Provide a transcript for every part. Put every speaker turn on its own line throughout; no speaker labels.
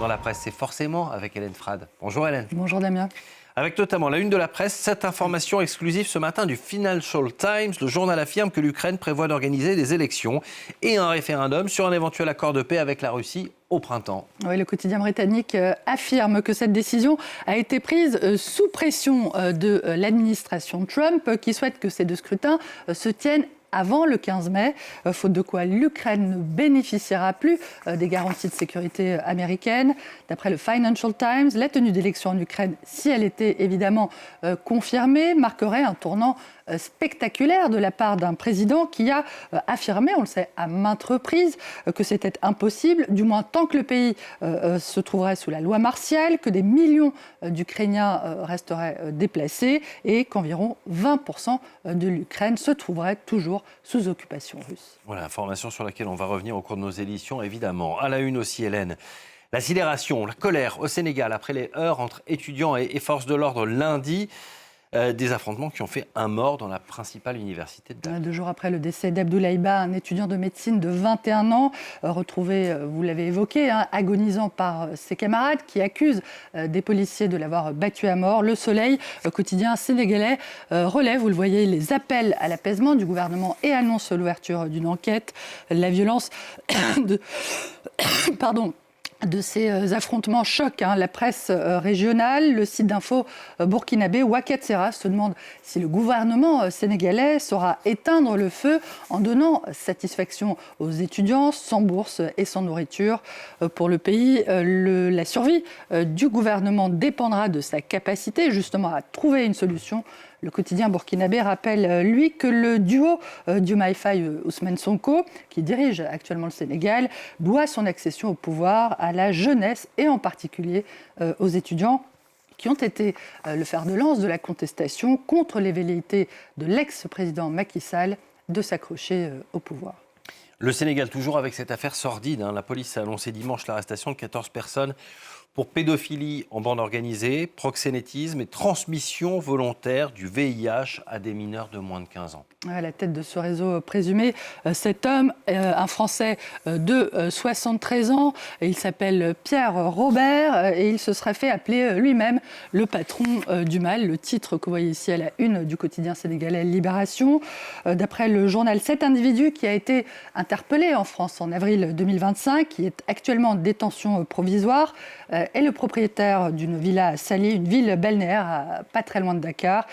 dans la presse, c'est forcément avec Hélène Frade. Bonjour Hélène.
Bonjour Damien.
Avec notamment la une de la presse, cette information exclusive ce matin du Financial Times. Le journal affirme que l'Ukraine prévoit d'organiser des élections et un référendum sur un éventuel accord de paix avec la Russie au printemps.
Oui, le quotidien britannique affirme que cette décision a été prise sous pression de l'administration Trump qui souhaite que ces deux scrutins se tiennent avant le 15 mai, faute de quoi l'Ukraine ne bénéficiera plus des garanties de sécurité américaines. D'après le Financial Times, la tenue d'élections en Ukraine, si elle était évidemment confirmée, marquerait un tournant spectaculaire de la part d'un président qui a affirmé, on le sait à maintes reprises, que c'était impossible, du moins tant que le pays se trouverait sous la loi martiale, que des millions d'Ukrainiens resteraient déplacés et qu'environ 20% de l'Ukraine se trouverait toujours sous occupation russe.
Voilà, information sur laquelle on va revenir au cours de nos éditions, évidemment. À la une aussi, Hélène. La sidération, la colère au Sénégal après les heurts entre étudiants et forces de l'ordre lundi. Des affrontements qui ont fait un mort dans la principale université de Dakar.
2 jours après le décès d'Abdoulaye Ba, un étudiant de médecine de 21 ans, retrouvé, vous l'avez évoqué, agonisant par ses camarades qui accusent des policiers de l'avoir battu à mort. Le Soleil, quotidien sénégalais, relève, vous le voyez, les appels à l'apaisement du gouvernement et annonce l'ouverture d'une enquête. La violence de ces affrontements choquent la presse régionale. Le site d'info burkinabé Ouaket Sera se demande si le gouvernement sénégalais saura éteindre le feu en donnant satisfaction aux étudiants sans bourse et sans nourriture. Pour le pays, la survie du gouvernement dépendra de sa capacité justement à trouver une solution. Le quotidien burkinabé rappelle, lui, que le duo Diomaye Faye-Ousmane Sonko, qui dirige actuellement le Sénégal, doit son accession au pouvoir à la jeunesse et en particulier aux étudiants qui ont été le fer de lance de la contestation contre les velléités de l'ex-président Macky Sall de s'accrocher au pouvoir.
Le Sénégal, toujours avec cette affaire sordide. La police a annoncé dimanche l'arrestation de 14 personnes pour pédophilie en bande organisée, proxénétisme et transmission volontaire du VIH à des mineurs de moins de 15 ans.
À la tête de ce réseau présumé, cet homme, un Français de 73 ans, il s'appelle Pierre Robert et il se serait fait appeler lui-même le patron du mal, le titre que vous voyez ici à la une du quotidien sénégalais Libération. D'après le journal, cet individu qui a été interpellé en France en avril 2025, qui est actuellement en détention provisoire, est le propriétaire d'une villa à Sali, une ville balnéaire pas très loin de Dakar.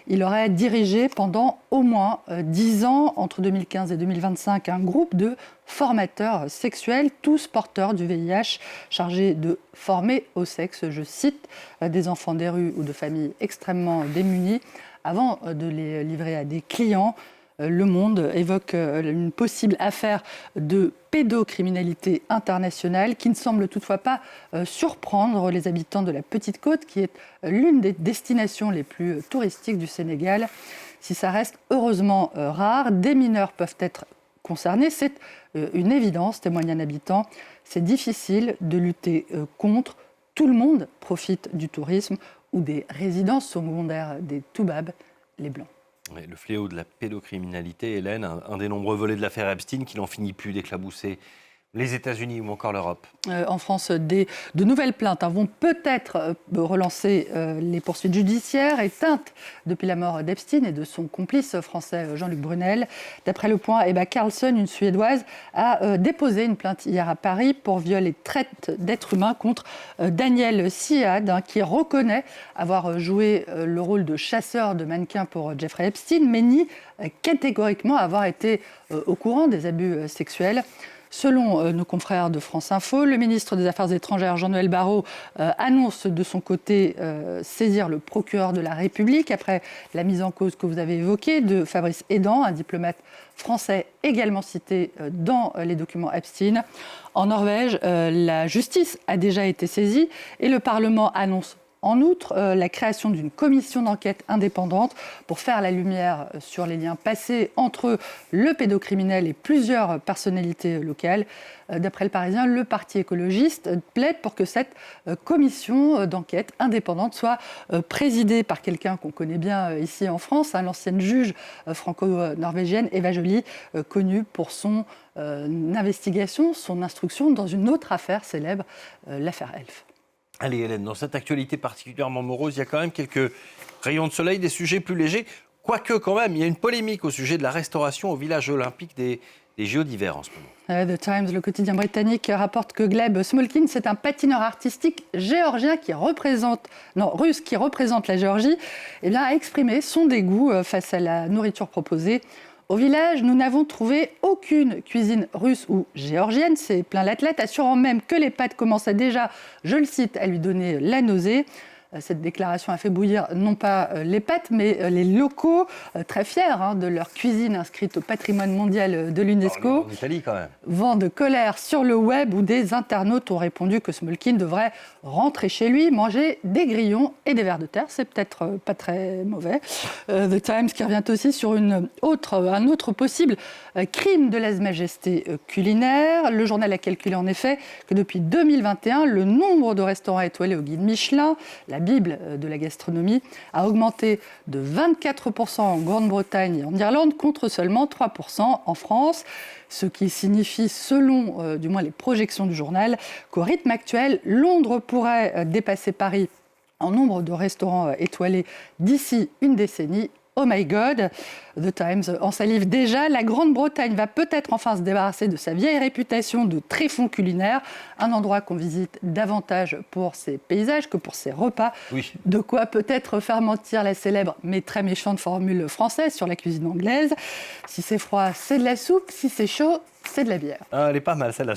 Il aurait dirigé pendant au moins 10 ans, entre 2015 et 2025, un groupe de formateurs sexuels, tous porteurs du VIH, chargés de former au sexe, je cite, des enfants des rues ou de familles extrêmement démunies, avant de les livrer à des clients. Le Monde évoque une possible affaire de pédocriminalité internationale qui ne semble toutefois pas surprendre les habitants de la Petite Côte, qui est l'une des destinations les plus touristiques du Sénégal. Si ça reste heureusement rare, des mineurs peuvent être concernés. C'est une évidence, témoigne un habitant. C'est difficile de lutter contre. Tout le monde profite du tourisme ou des résidences secondaires des Toubabs, les Blancs.
Le fléau de la pédocriminalité, Hélène, un des nombreux volets de l'affaire Epstein qui n'en finit plus d'éclabousser les États-Unis ou encore l'Europe.
En France, de nouvelles plaintes vont peut-être relancer les poursuites judiciaires éteintes depuis la mort d'Epstein et de son complice français Jean-Luc Brunel. D'après Le Point, Ebba Carlsson, une Suédoise, a déposé une plainte hier à Paris pour viol et traite d'êtres humains contre Daniel Siad, qui reconnaît avoir joué le rôle de chasseur de mannequins pour Jeffrey Epstein, mais nie catégoriquement avoir été au courant des abus sexuels. Selon nos confrères de France Info, le ministre des Affaires étrangères, Jean-Noël Barrot, annonce de son côté saisir le procureur de la République après la mise en cause que vous avez évoquée de Fabrice Hédan, un diplomate français également cité dans les documents Epstein. En Norvège, la justice a déjà été saisie et le Parlement annonce En outre, la création d'une commission d'enquête indépendante pour faire la lumière sur les liens passés entre le pédocriminel et plusieurs personnalités locales. D'après le Parisien, le Parti écologiste plaide pour que cette commission d'enquête indépendante soit présidée par quelqu'un qu'on connaît bien ici en France, l'ancienne juge franco-norvégienne Eva Joly, connue pour son investigation, son instruction dans une autre affaire célèbre, l'affaire Elf.
Allez Hélène, dans cette actualité particulièrement morose, il y a quand même quelques rayons de soleil, des sujets plus légers. Quoique quand même, il y a une polémique au sujet de la restauration au village olympique des JO d'hiver en ce moment.
The Times, le quotidien britannique, rapporte que Gleb Smolkin, c'est un patineur artistique géorgien russe qui représente la Géorgie, a exprimé son dégoût face à la nourriture proposée. Au village, nous n'avons trouvé aucune cuisine russe ou géorgienne, c'est plein l'athlète, assurant même que les pâtes commençaient déjà, je le cite, à lui donner la nausée. Cette déclaration a fait bouillir non pas les pâtes, mais les locaux, très fiers de leur cuisine inscrite au patrimoine mondial de l'UNESCO.
En Italie quand même.
Vent de colère sur le web où des internautes ont répondu que Smolkin devrait rentrer chez lui, manger des grillons et des vers de terre. C'est peut-être pas très mauvais. The Times qui revient aussi sur un autre possible crime de lèse-majesté culinaire. Le journal a calculé en effet que depuis 2021, le nombre de restaurants étoilés au guide Michelin, la Bible de la gastronomie, a augmenté de 24% en Grande-Bretagne et en Irlande contre seulement 3% en France. Ce qui signifie, selon du moins les projections du journal, qu'au rythme actuel, Londres pourrait dépasser Paris en nombre de restaurants étoilés d'ici une décennie. Oh my God, The Times en salive déjà. La Grande-Bretagne va peut-être enfin se débarrasser de sa vieille réputation de tréfonds culinaire, un endroit qu'on visite davantage pour ses paysages que pour ses repas.
Oui.
De quoi peut-être faire mentir la célèbre mais très méchante formule française sur la cuisine anglaise. Si c'est froid, c'est de la soupe. Si c'est chaud, c'est de la bière.
Ah, elle est pas mal celle-là.